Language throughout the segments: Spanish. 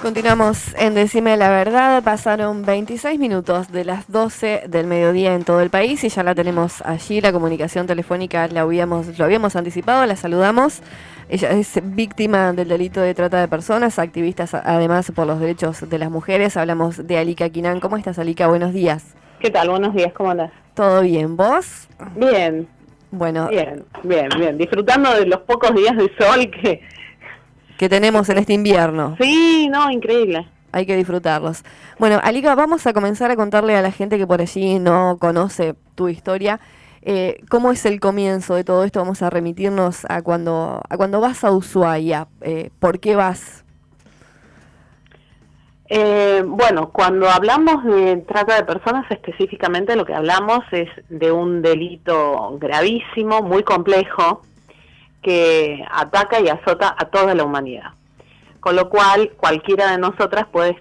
Continuamos en Decime la Verdad. Pasaron 26 minutos de las 12 del mediodía en todo el país y ya la tenemos allí. La comunicación telefónica lo habíamos anticipado, la saludamos. Ella es víctima del delito de trata de personas, activista además por los derechos de las mujeres. Hablamos de Alika Quinan. ¿Cómo estás, Alika? Buenos días. ¿Qué tal? Buenos días, ¿cómo andás? ¿Todo bien? ¿Vos? Bien. Bueno. Bien. Disfrutando de los pocos días de sol que tenemos en este invierno. Sí, no, increíble. Hay que disfrutarlos. Bueno, Alika, vamos a comenzar a contarle a la gente que por allí no conoce tu historia, cómo es el comienzo de todo esto. Vamos a remitirnos a cuando vas a Ushuaia. ¿Por qué vas? Bueno, cuando hablamos de trata de personas, específicamente lo que hablamos es de un delito gravísimo, muy complejo, que ataca y azota a toda la humanidad. Con lo cual, cualquiera de nosotras puede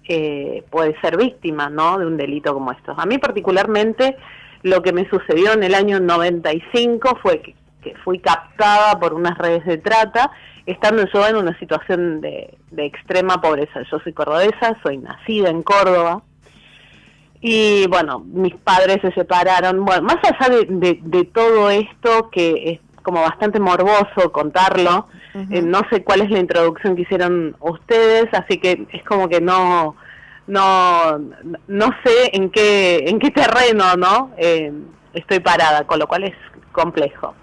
ser víctima, ¿no?, de un delito como estos. A mí particularmente, lo que me sucedió en el año 95 fue que fui captada por unas redes de trata, estando yo en una situación de extrema pobreza. Yo soy cordobesa, soy nacida en Córdoba, y bueno, mis padres se separaron. Bueno, más allá de todo esto, que es como bastante morboso contarlo, no sé cuál es la introducción que hicieron ustedes, así que es como que no sé en qué terreno, ¿no? Estoy parada, con lo cual es complejo.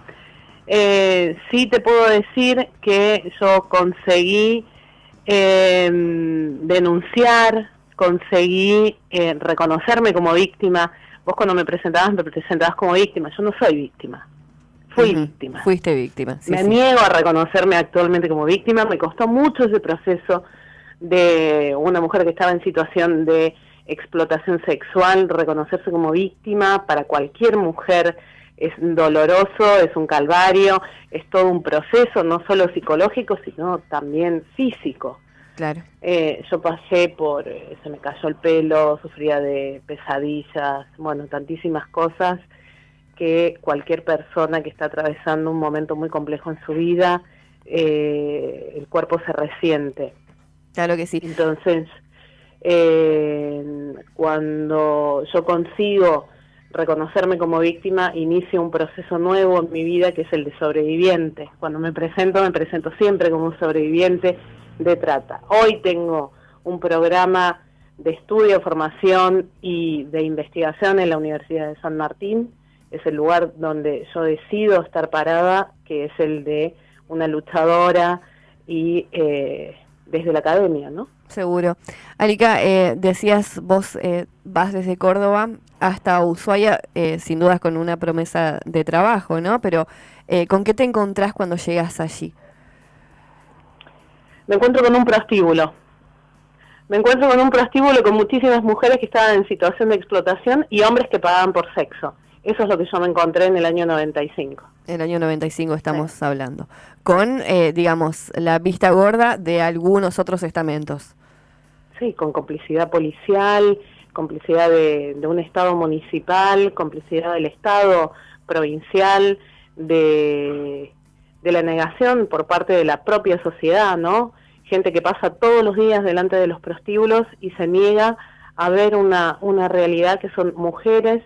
Sí te puedo decir que yo conseguí denunciar, conseguí reconocerme como víctima. Vos cuando me presentabas como víctima. Yo no soy víctima. Fui víctima. Fuiste víctima. Sí, me niego a reconocerme actualmente como víctima. Me costó mucho ese proceso de una mujer que estaba en situación de explotación sexual. Reconocerse como víctima para cualquier mujer es doloroso, es un calvario, es todo un proceso, no solo psicológico, sino también físico. Claro. Yo pasé por, se me cayó el pelo, sufría de pesadillas, bueno, tantísimas cosas que cualquier persona que está atravesando un momento muy complejo en su vida, el cuerpo se resiente. Claro que sí. Entonces, cuando yo consigo reconocerme como víctima, inicio un proceso nuevo en mi vida, que es el de sobreviviente. Cuando me presento siempre como un sobreviviente de trata. Hoy tengo un programa de estudio, formación y de investigación en la Universidad de San Martín. Es el lugar donde yo decido estar parada, que es el de una luchadora y desde la academia, ¿no? Seguro. Alika, decías vos vas desde Córdoba hasta Ushuaia, sin dudas con una promesa de trabajo, ¿no? Pero ¿con qué te encontrás cuando llegas allí? Me encuentro con un prostíbulo. Me encuentro con un prostíbulo con muchísimas mujeres que estaban en situación de explotación y hombres que pagaban por sexo. Eso es lo que yo me encontré en el año 95. El año 95 estamos hablando. Con, digamos, la vista gorda de algunos otros estamentos. Sí, con complicidad policial, complicidad de un Estado municipal, complicidad del Estado provincial, de la negación por parte de la propia sociedad, ¿no? Gente que pasa todos los días delante de los prostíbulos y se niega a ver una realidad que son mujeres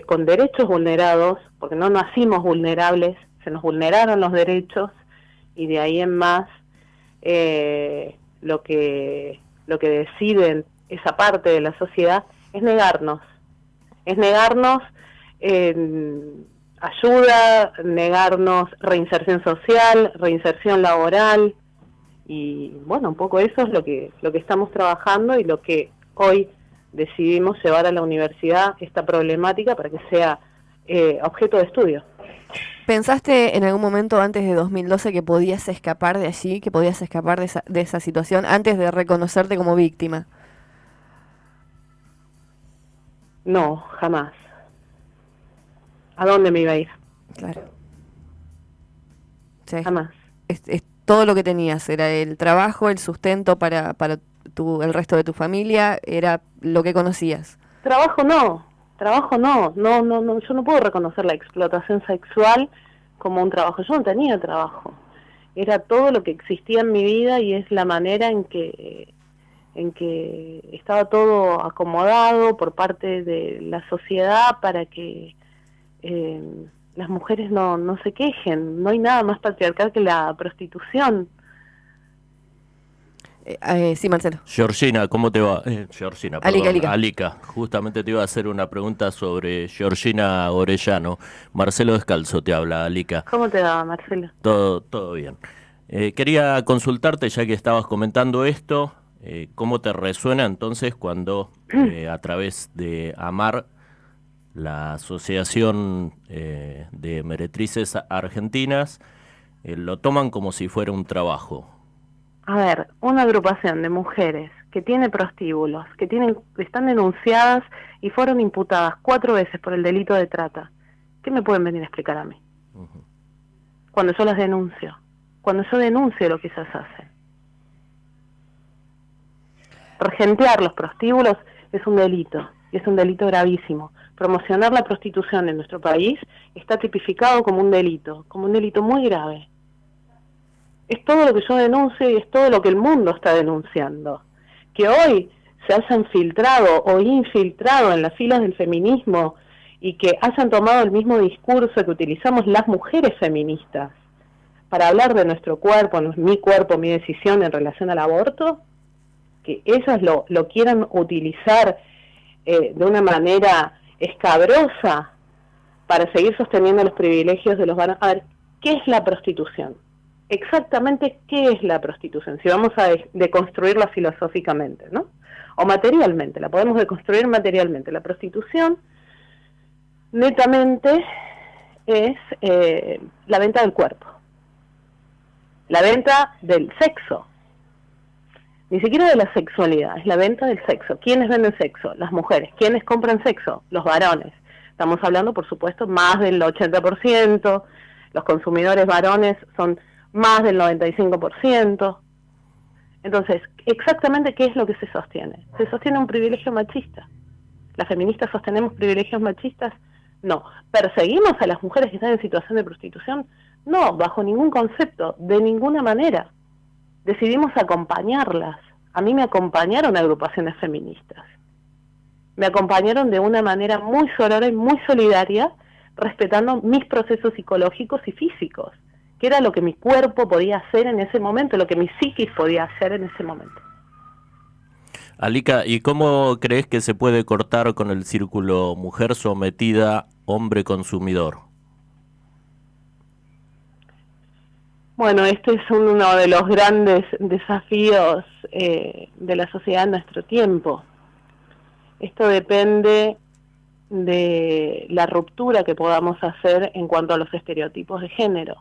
con derechos vulnerados, porque no nacimos vulnerables, se nos vulneraron los derechos y de ahí en más lo que deciden esa parte de la sociedad es negarnos ayuda, negarnos reinserción social, reinserción laboral, y bueno, un poco eso es lo que estamos trabajando y lo que hoy decidimos llevar a la universidad, esta problemática, para que sea objeto de estudio. ¿Pensaste en algún momento antes de 2012 que podías escapar de allí, que podías escapar de esa situación antes de reconocerte como víctima? No, jamás. ¿A dónde me iba a ir? Claro. Sí. Jamás. Es todo lo que tenías, era el trabajo, el sustento para el resto de tu familia, era lo que conocías. Trabajo no, yo no puedo reconocer la explotación sexual como un trabajo. Yo no tenía trabajo. era todo lo que existía en mi vida y es la manera en que estaba todo acomodado por parte de la sociedad para que las mujeres no se quejen. No hay nada más patriarcal que la prostitución. Sí, Marcelo. Georgina, ¿cómo te va? Georgina, Alica, perdón, Alica. Alica. Justamente te iba a hacer una pregunta sobre Georgina Orellano. Marcelo Descalzo te habla, Alica. ¿Cómo te va, Marcelo? Todo bien. Quería consultarte, ya que estabas comentando esto, ¿cómo te resuena entonces cuando a través de AMAR, la Asociación de Meretrices Argentinas, lo toman como si fuera un trabajo? A ver, una agrupación de mujeres que tiene prostíbulos, que están denunciadas y fueron imputadas 4 veces por el delito de trata, ¿qué me pueden venir a explicar a mí? Cuando yo las denuncio, cuando yo denuncio lo que ellas hacen. Regentear los prostíbulos es un delito, y es un delito gravísimo. Promocionar la prostitución en nuestro país está tipificado como un delito muy grave. Es todo lo que yo denuncio y es todo lo que el mundo está denunciando. Que hoy se hayan filtrado o infiltrado en las filas del feminismo y que hayan tomado el mismo discurso que utilizamos las mujeres feministas para hablar de nuestro cuerpo, mi decisión en relación al aborto, que ellas lo quieran utilizar de una manera escabrosa para seguir sosteniendo los privilegios de los varones. A ver, ¿qué es la prostitución? Exactamente qué es la prostitución, si vamos a deconstruirla filosóficamente, ¿no? O materialmente, la podemos deconstruir materialmente. La prostitución netamente es la venta del cuerpo, la venta del sexo, ni siquiera de la sexualidad, es la venta del sexo. ¿Quiénes venden sexo? Las mujeres. ¿Quiénes compran sexo? Los varones. Estamos hablando, por supuesto, más del 80%, los consumidores varones son más del 95%. Entonces, exactamente qué es lo que se sostiene. Se sostiene un privilegio machista. ¿Las feministas sostenemos privilegios machistas? No. ¿Perseguimos a las mujeres que están en situación de prostitución? No, bajo ningún concepto, de ninguna manera. Decidimos acompañarlas. A mí me acompañaron agrupaciones feministas. Me acompañaron de una manera muy sorora y muy solidaria, respetando mis procesos psicológicos y físicos, que era lo que mi cuerpo podía hacer en ese momento, lo que mi psiquis podía hacer en ese momento. Alica, ¿y cómo crees que se puede cortar con el círculo mujer sometida, hombre consumidor? Bueno, este es uno de los grandes desafíos de la sociedad en nuestro tiempo. Esto depende de la ruptura que podamos hacer en cuanto a los estereotipos de género.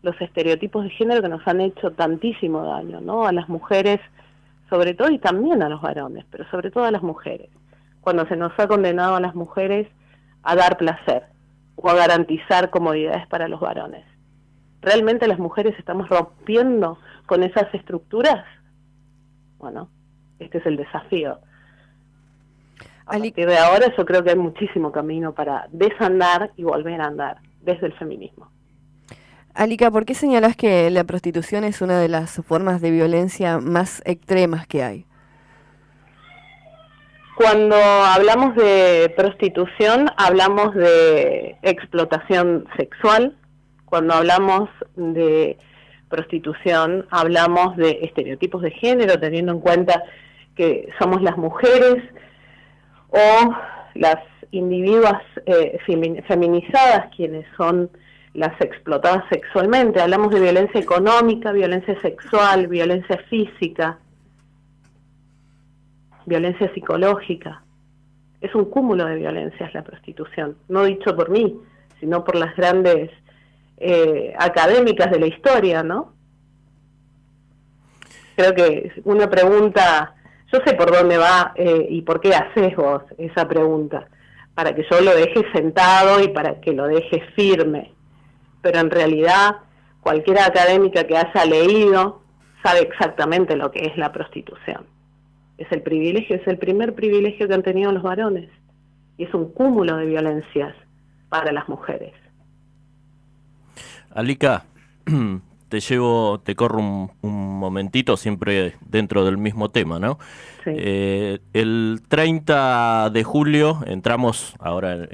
Los estereotipos de género que nos han hecho tantísimo daño, ¿no? A las mujeres, sobre todo, y también a los varones, pero sobre todo a las mujeres. Cuando se nos ha condenado a las mujeres a dar placer o a garantizar comodidades para los varones. ¿Realmente las mujeres estamos rompiendo con esas estructuras? Bueno, este es el desafío. A partir de ahora yo creo que hay muchísimo camino para desandar y volver a andar desde el feminismo. Alica, ¿por qué señalás que la prostitución es una de las formas de violencia más extremas que hay? Cuando hablamos de prostitución, hablamos de explotación sexual. Cuando hablamos de prostitución, hablamos de estereotipos de género, teniendo en cuenta que somos las mujeres o las individuas feminizadas quienes son las explotadas sexualmente. Hablamos de violencia económica, violencia sexual, violencia física, violencia psicológica. Es un cúmulo de violencias la prostitución, no dicho por mí, sino por las grandes académicas de la historia, ¿no? Creo que una pregunta, yo sé por dónde va y por qué haces vos esa pregunta, para que yo lo deje sentado y para que lo deje firme, pero en realidad cualquier académica que haya leído sabe exactamente lo que es la prostitución. Es el privilegio, es el primer privilegio que han tenido los varones y es un cúmulo de violencias para las mujeres. Alica, te corro un momentito, siempre dentro del mismo tema, ¿no? Sí. El 30 de julio entramos, ahora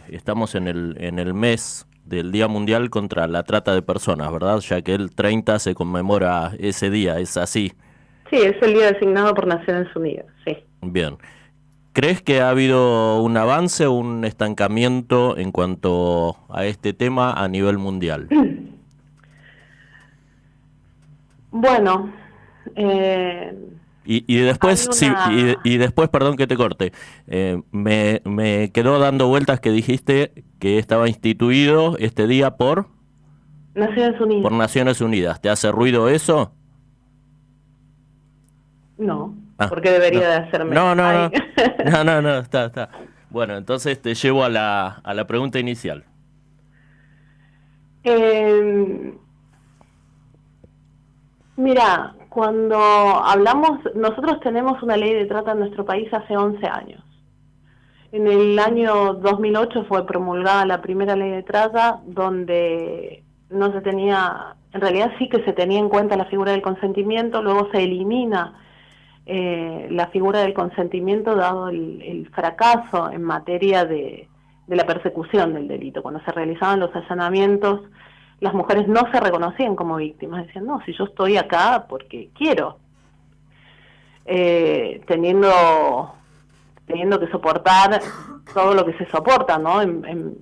estamos en el mes del Día Mundial contra la Trata de Personas, ¿verdad? Ya que el 30 se conmemora ese día, ¿es así? Sí, es el día designado por Naciones Unidas, sí. Bien. ¿Crees que ha habido un avance o un estancamiento en cuanto a este tema a nivel mundial? Bueno, Y después, y después, perdón que te corte, me quedó dando vueltas que dijiste que estaba instituido este día por Naciones Unidas. Por Naciones Unidas. ¿Te hace ruido eso? No, porque debería de hacerme. No, está. Bueno, entonces te llevo a la pregunta inicial. Mira, cuando hablamos, nosotros tenemos una ley de trata en nuestro país hace 11 años. En el año 2008 fue promulgada la primera ley de trata, donde no se tenía, en realidad sí que se tenía en cuenta la figura del consentimiento, luego se elimina la figura del consentimiento dado el fracaso en materia de la persecución del delito. Cuando se realizaban los allanamientos, las mujeres no se reconocían como víctimas, decían, no, si yo estoy acá porque quiero, teniendo que soportar todo lo que se soporta, ¿no? En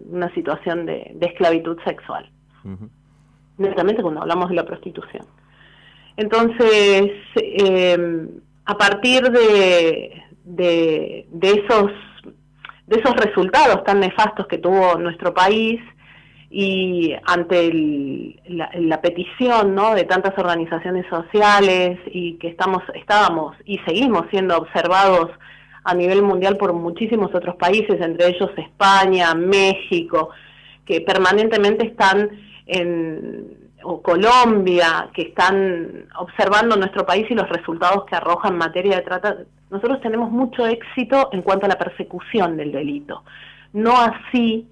una situación de esclavitud sexual. Uh-huh. Netamente cuando hablamos de la prostitución. Entonces, a partir de esos resultados tan nefastos que tuvo nuestro país, y ante la petición, ¿no?, de tantas organizaciones sociales, y que estábamos y seguimos siendo observados a nivel mundial por muchísimos otros países, entre ellos España, México, que permanentemente están o Colombia, que están observando nuestro país y los resultados que arroja en materia de trata. Nosotros tenemos mucho éxito en cuanto a la persecución del delito, no así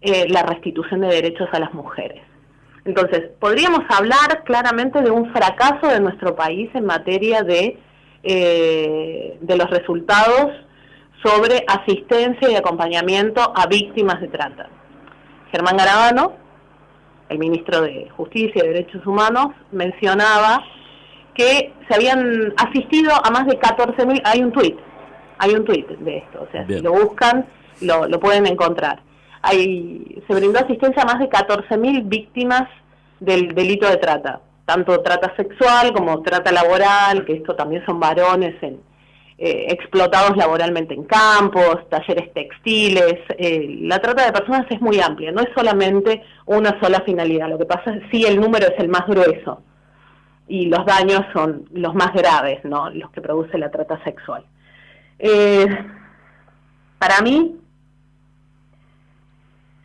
la restitución de derechos a las mujeres. Entonces, podríamos hablar claramente de un fracaso de nuestro país en materia de los resultados sobre asistencia y acompañamiento a víctimas de trata. Germán Garabano, el ministro de Justicia y Derechos Humanos, mencionaba que se habían asistido a más de 14.000, hay un tuit de esto, o sea, bien, si lo buscan, lo pueden encontrar. Se brindó asistencia a más de 14.000 víctimas del delito de trata, tanto trata sexual como trata laboral, que esto también son varones explotados laboralmente en campos, talleres textiles. La trata de personas es muy amplia, no es solamente una sola finalidad. Lo que pasa es que sí, el número es el más grueso y los daños son los más graves, ¿no?, los que produce la trata sexual. Para mí,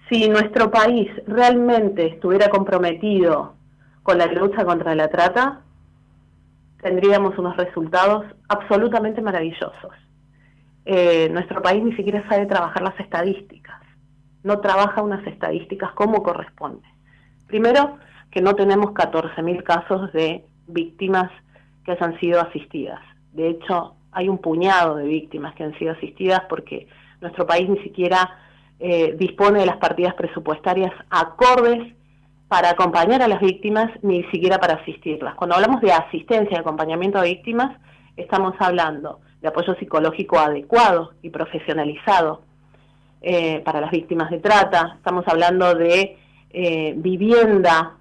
si nuestro país realmente estuviera comprometido con la lucha contra la trata, tendríamos unos resultados absolutamente maravillosos. Nuestro país ni siquiera sabe trabajar las estadísticas, no trabaja unas estadísticas como corresponde. Primero, que no tenemos 14.000 casos de víctimas que hayan sido asistidas. De hecho, hay un puñado de víctimas que han sido asistidas porque nuestro país ni siquiera dispone de las partidas presupuestarias acordes para acompañar a las víctimas, ni siquiera para asistirlas. Cuando hablamos de asistencia y acompañamiento a víctimas, estamos hablando de apoyo psicológico adecuado y profesionalizado para las víctimas de trata, estamos hablando de vivienda,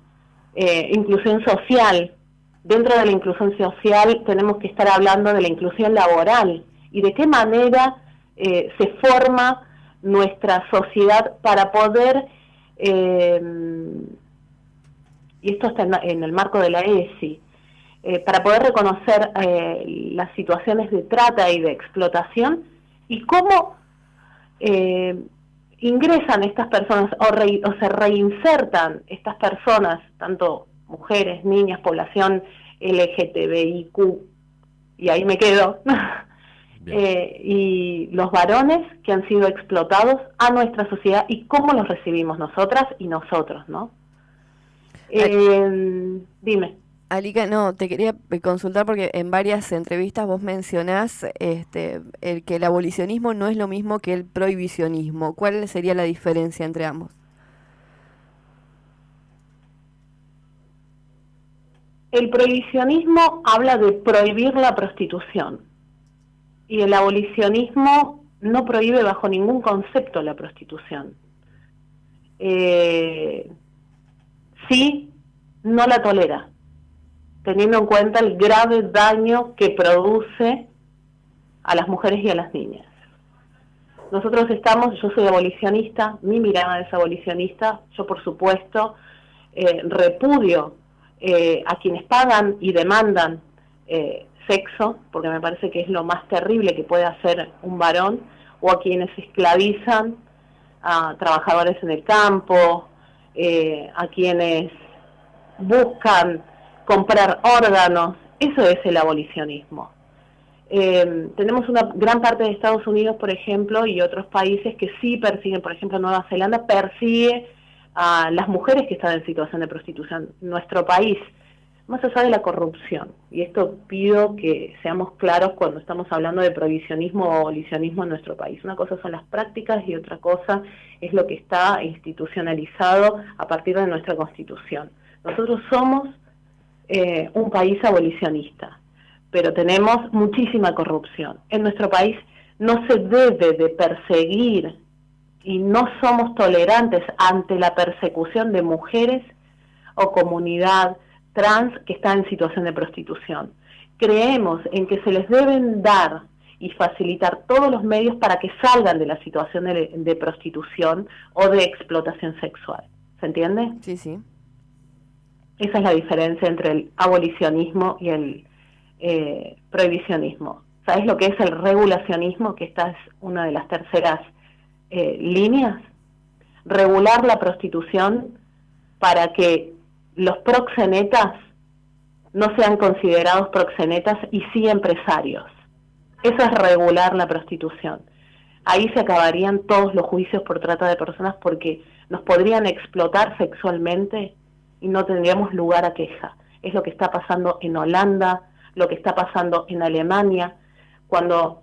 inclusión social. Dentro de la inclusión social tenemos que estar hablando de la inclusión laboral y de qué manera se forma nuestra sociedad para poder, y esto está en el marco de la ESI, para poder reconocer las situaciones de trata y de explotación y cómo ingresan estas personas o se reinsertan estas personas, tanto mujeres, niñas, población LGTBIQ, y ahí me quedo, y los varones que han sido explotados a nuestra sociedad y cómo los recibimos nosotras y nosotros, ¿no? Dime. Alica, no, te quería consultar porque en varias entrevistas vos mencionás el que el abolicionismo no es lo mismo que el prohibicionismo. ¿Cuál sería la diferencia entre ambos? El prohibicionismo habla de prohibir la prostitución y el abolicionismo no prohíbe bajo ningún concepto la prostitución. Sí, no la tolera, teniendo en cuenta el grave daño que produce a las mujeres y a las niñas. Nosotros yo soy abolicionista, mi mirada es abolicionista, yo por supuesto repudio a quienes pagan y demandan sexo, porque me parece que es lo más terrible que puede hacer un varón, o a quienes esclavizan a trabajadores en el campo, a quienes buscan comprar órganos. Eso es el abolicionismo. Tenemos una gran parte de Estados Unidos, por ejemplo, y otros países que sí persiguen, por ejemplo, Nueva Zelanda persigue a las mujeres que están en situación de prostitución. Nuestro país, más allá de la corrupción, y esto pido que seamos claros cuando estamos hablando de prohibicionismo o abolicionismo en nuestro país. Una cosa son las prácticas y otra cosa es lo que está institucionalizado a partir de nuestra Constitución. Nosotros somos un país abolicionista, pero tenemos muchísima corrupción. En nuestro país no se debe de perseguir y no somos tolerantes ante la persecución de mujeres o comunidad trans que está en situación de prostitución. Creemos en que se les deben dar y facilitar todos los medios para que salgan de la situación de prostitución o de explotación sexual. ¿Se entiende? Sí, sí. Esa es la diferencia entre el abolicionismo y el prohibicionismo. ¿Sabes lo que es el regulacionismo? Que esta es una de las terceras líneas. Regular la prostitución para que los proxenetas no sean considerados proxenetas y sí empresarios. Eso es regular la prostitución. Ahí se acabarían todos los juicios por trata de personas porque nos podrían explotar sexualmente y no tendríamos lugar a queja. Es lo que está pasando en Holanda, lo que está pasando en Alemania, cuando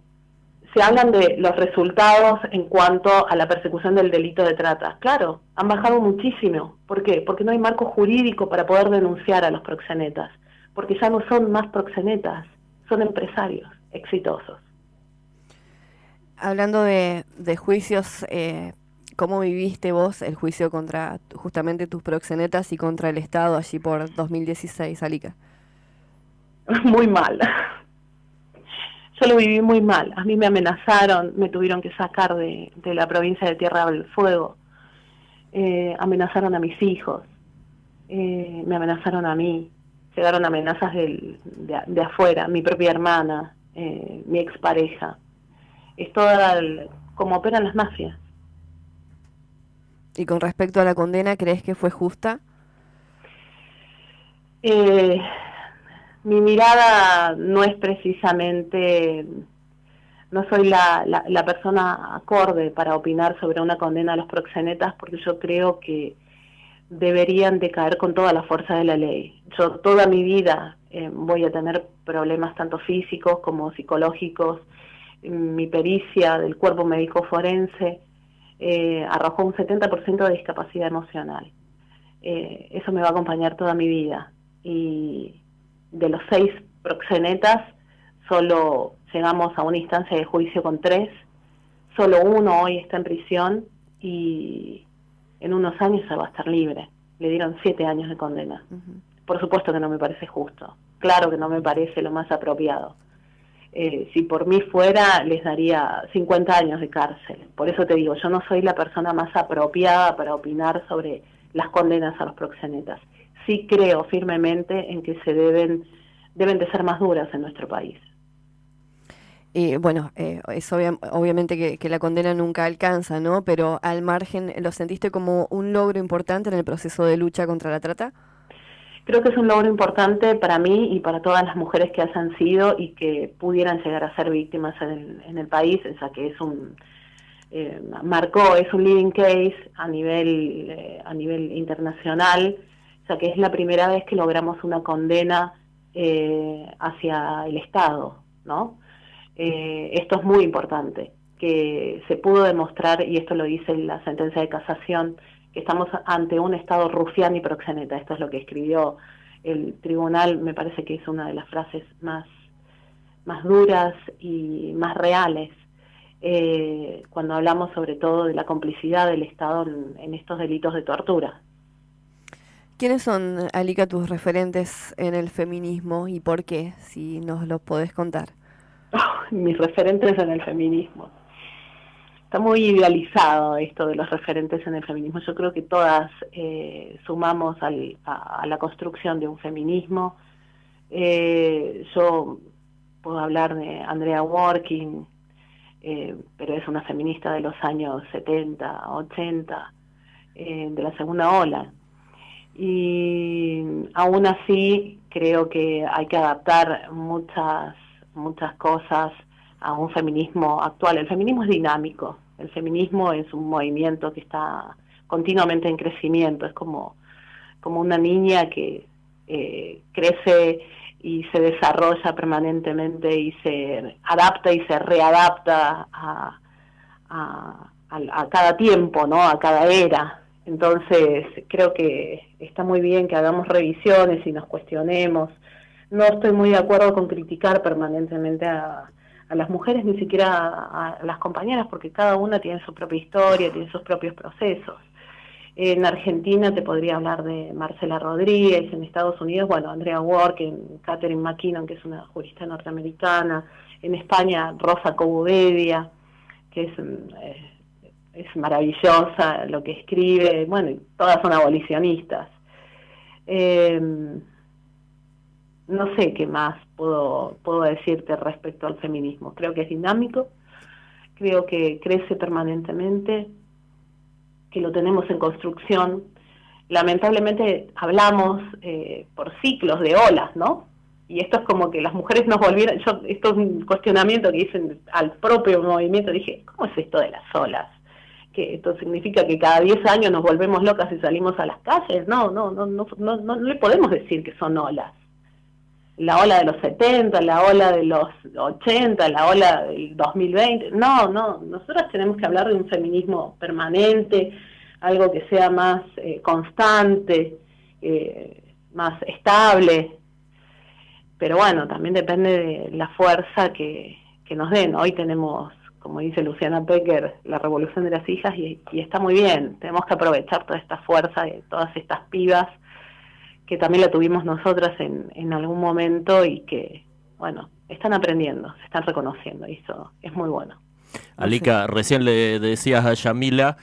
se hablan de los resultados en cuanto a la persecución del delito de trata. Claro, han bajado muchísimo. ¿Por qué? Porque no hay marco jurídico para poder denunciar a los proxenetas, porque ya no son más proxenetas, son empresarios exitosos. Hablando de juicios, ¿cómo viviste vos el juicio contra justamente tus proxenetas y contra el Estado allí por 2016, Alica? Muy mal. Yo lo viví muy mal. A mí me amenazaron, me tuvieron que sacar de la provincia de Tierra del Fuego. Amenazaron a mis hijos. Me amenazaron a mí. Llegaron amenazas de afuera, mi propia hermana, mi expareja. Es toda como operan las mafias. Y con respecto a la condena, ¿crees que fue justa? Mi mirada no es precisamente, no soy la persona acorde para opinar sobre una condena a los proxenetas, porque yo creo que deberían de caer con toda la fuerza de la ley. Yo toda mi vida voy a tener problemas tanto físicos como psicológicos. Mi pericia del cuerpo médico forense arrojó un 70% de discapacidad emocional. Eso me va a acompañar toda mi vida. Y de los 6 proxenetas, solo llegamos a una instancia de juicio con 3, solo uno hoy está en prisión y en unos años se va a estar libre. Le dieron 7 años de condena. Por supuesto que no me parece justo, claro que no me parece lo más apropiado. Si por mí fuera, les daría 50 años de cárcel. Por eso te digo, yo no soy la persona más apropiada para opinar sobre las condenas a los proxenetas. Sí creo firmemente en que deben de ser más duras en nuestro país. Y bueno, es obviamente que la condena nunca alcanza, ¿no? Pero al margen, ¿lo sentiste como un logro importante en el proceso de lucha contra la trata? Creo que es un logro importante para mí y para todas las mujeres que hayan sido y que pudieran llegar a ser víctimas en el país, o sea que es un leading case a nivel internacional. sea que es la primera vez que logramos una condena hacia el Estado, ¿no? Esto es muy importante, que se pudo demostrar, y esto lo dice la sentencia de casación, que estamos ante un Estado rufián y proxeneta. Esto es lo que escribió el tribunal. Me parece que es una de las frases más duras y más reales cuando hablamos sobre todo de la complicidad del Estado en estos delitos de tortura. ¿Quiénes son, Alika, tus referentes en el feminismo y por qué? Si nos lo podés contar. Mis referentes en el feminismo. Está muy idealizado esto de los referentes en el feminismo. Yo creo que todas sumamos a la construcción de un feminismo. Yo puedo hablar de Andrea Dworkin, pero es una feminista de los años 70, 80, de la segunda ola. Y aún así creo que hay que adaptar muchas cosas a un feminismo actual. El feminismo es dinámico, el feminismo es un movimiento que está continuamente en crecimiento, es como una niña que crece y se desarrolla permanentemente y se adapta y se readapta a cada tiempo, ¿no? A cada era. Entonces creo que está muy bien que hagamos revisiones y nos cuestionemos. No estoy muy de acuerdo con criticar permanentemente a las mujeres, ni siquiera a las compañeras, porque cada una tiene su propia historia, tiene sus propios procesos. En Argentina te podría hablar de Marcela Rodríguez, en Estados Unidos, bueno, Andrea Dworkin, Catherine McKinnon, que es una jurista norteamericana, en España Rosa Cobuvedia, que es maravillosa lo que escribe, bueno, y todas son abolicionistas. No sé qué más puedo decirte respecto al feminismo. Creo que es dinámico, creo que crece permanentemente, que lo tenemos en construcción. Lamentablemente hablamos por ciclos de olas, ¿no? Y esto es como que las mujeres nos volvieron, esto es un cuestionamiento que dicen al propio movimiento, dije, ¿cómo es esto de las olas? ¿Que esto significa que cada 10 años nos volvemos locas y salimos a las calles? No le podemos decir que son olas. La ola de los 70, la ola de los 80, la ola del 2020. No, nosotros tenemos que hablar de un feminismo permanente, algo que sea más constante, más estable. Pero bueno, también depende de la fuerza que nos den. Hoy tenemos, como dice Luciana Pecker, la revolución de las hijas y está muy bien. Tenemos que aprovechar toda esta fuerza de todas estas pibas que también la tuvimos nosotras en algún momento y que, bueno, están aprendiendo, se están reconociendo y eso es muy bueno. Alika, recién le decías a Yamila,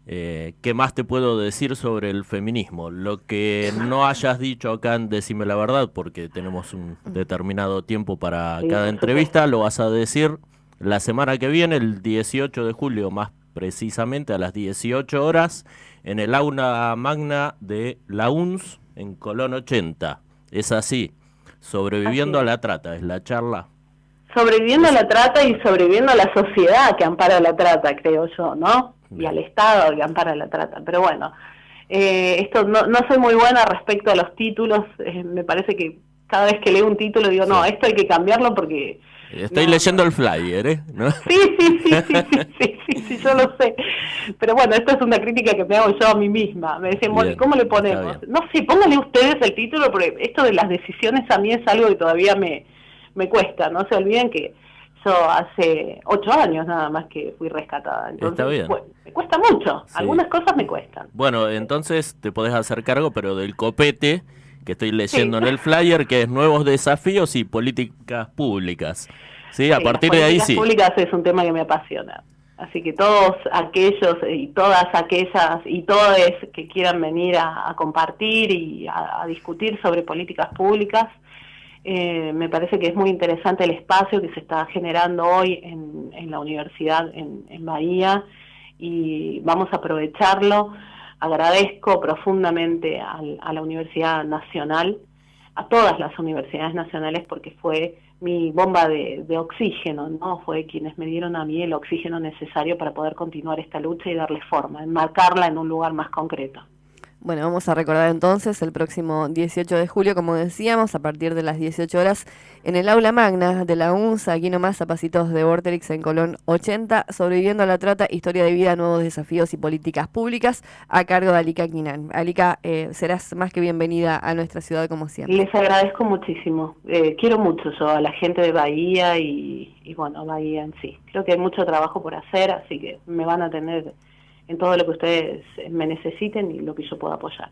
¿qué más te puedo decir sobre el feminismo? Lo que no hayas dicho acá en Decime la Verdad, porque tenemos un determinado tiempo para cada entrevista, lo vas a decir la semana que viene, el 18 de julio, más precisamente a las 18 horas, en el aula magna de la UNS, en Colón 80. Es así, sobreviviendo a la trata, es la charla. Sobreviviendo a la trata y sobreviviendo a la sociedad que ampara la trata, creo yo, ¿no? Y al Estado que ampara la trata. Pero bueno, esto no soy muy buena respecto a los títulos. Me parece que cada vez que leo un título digo, no, esto hay que cambiarlo porque... Estoy leyendo el flyer, ¿eh? ¿No? Sí, yo lo sé. Pero bueno, esto es una crítica que me hago yo a mí misma. Me decían, bueno, ¿cómo le ponemos? No sé, pónganle ustedes el título, porque esto de las decisiones a mí es algo que todavía me cuesta. No se olviden que yo hace 8 años nada más que fui rescatada. Entonces, está bien. Bueno, me cuesta mucho. Sí. Algunas cosas me cuestan. Bueno, entonces te podés hacer cargo, pero del copete que estoy leyendo en el flyer, que es Nuevos Desafíos y Políticas Públicas. Sí, a partir de ahí sí. Políticas públicas es un tema que me apasiona. Así que todos aquellos y todas aquellas y todos que quieran venir a compartir y a discutir sobre políticas públicas, me parece que es muy interesante el espacio que se está generando hoy en la universidad en Bahía y vamos a aprovecharlo. Agradezco profundamente a la Universidad Nacional, a todas las universidades nacionales, porque fue mi bomba de oxígeno, ¿no? Fue quienes me dieron a mí el oxígeno necesario para poder continuar esta lucha y darle forma, enmarcarla en un lugar más concreto. Bueno, vamos a recordar entonces el próximo 18 de julio, como decíamos, a partir de las 18 horas, en el aula magna de la UNSA, aquí nomás a pasitos de Vorterix en Colón 80, sobreviviendo a la trata, historia de vida, nuevos desafíos y políticas públicas, a cargo de Alika Quinan. Alika, serás más que bienvenida a nuestra ciudad como siempre. Les agradezco muchísimo. Quiero mucho yo a la gente de Bahía y bueno, Bahía en sí. Creo que hay mucho trabajo por hacer, así que me van a tener en todo lo que ustedes me necesiten y lo que yo pueda apoyar.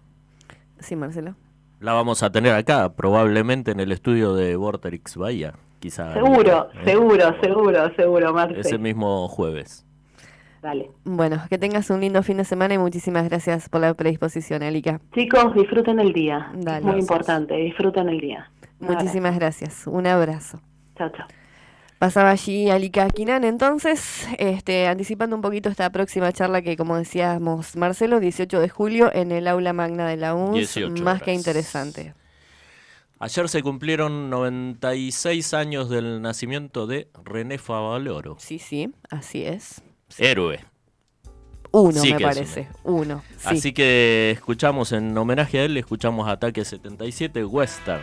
Sí, Marcelo. La vamos a tener acá, probablemente en el estudio de Vorterix Bahía, quizá. Seguro, seguro, Marce. Ese mismo jueves. Dale. Bueno, que tengas un lindo fin de semana y muchísimas gracias por la predisposición, Alika. Chicos, disfruten el día. Dale. Es muy importante, disfruten el día. Muchísimas gracias. Un abrazo. Chao, chao. Pasaba allí Alika Quinan, entonces, anticipando un poquito esta próxima charla que, como decíamos, Marcelo, 18 de julio en el aula magna de la UNS, más que interesante. Ayer se cumplieron 96 años del nacimiento de René Favaloro. Sí, así es. Sí. Héroe. Uno, sí, me parece. Uno. Sí. Así que escuchamos, en homenaje a él, escuchamos Ataque 77 Western.